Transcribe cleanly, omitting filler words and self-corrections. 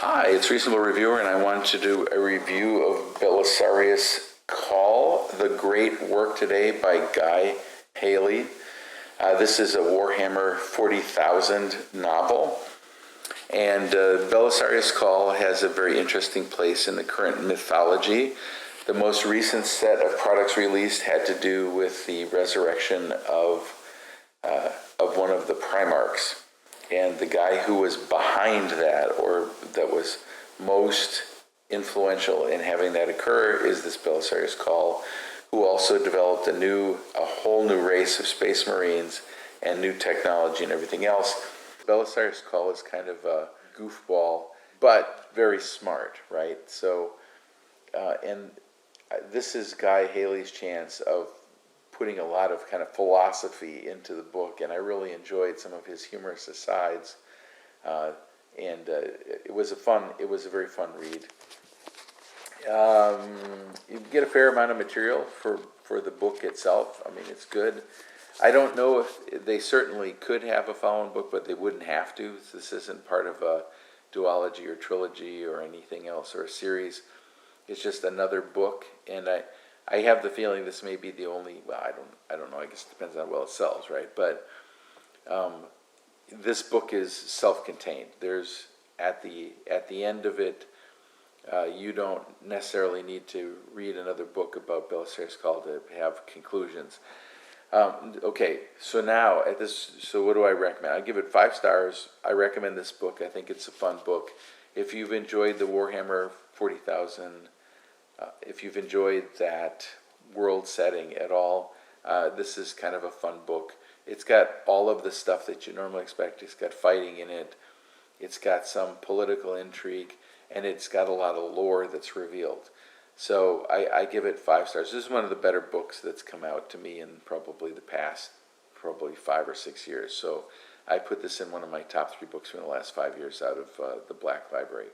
Hi, it's Reasonable Reviewer, and I want to do a review of Belasarius Cawl, The Great Work Today by Guy Haley. This is a Warhammer 40,000 novel, and Belisarius Cawl has a very interesting place in the current mythology. The most recent set of products released had to do with the resurrection of one of the Primarchs. And the guy who was behind that, or that was most influential in having that occur, is this Belisarius Cawl, who also developed a whole new race of space marines and new technology and everything else. Belisarius Cawl is kind of a goofball, but very smart, right? So, this is Guy Haley's chance of putting a lot of kind of philosophy into the book, and I really enjoyed some of his humorous asides, and it was a very fun read. You get a fair amount of material for the book itself. I mean, it's good. I don't know if they certainly could have a follow-on book, but they wouldn't have to. This isn't part of a duology or trilogy or anything else or a series. It's just another book, and I have the feeling this may be the only. Well, I don't know. I guess it depends on how well it sells, right? But this book is self-contained. There's at the end of it, you don't necessarily need to read another book about Belisarius Cawl to have conclusions. Okay, so now so what do I recommend? I give it 5 stars. I recommend this book. I think it's a fun book. If you've enjoyed the Warhammer 40,000. If you've enjoyed that world setting at all, this is kind of a fun book. It's got all of the stuff that you normally expect. It's got fighting in it. It's got some political intrigue, and it's got a lot of lore that's revealed. So I give it 5 stars. This is one of the better books that's come out to me in probably the past 5 or 6 years. So I put this in one of my top 3 books from the last 5 years out of the Black Library.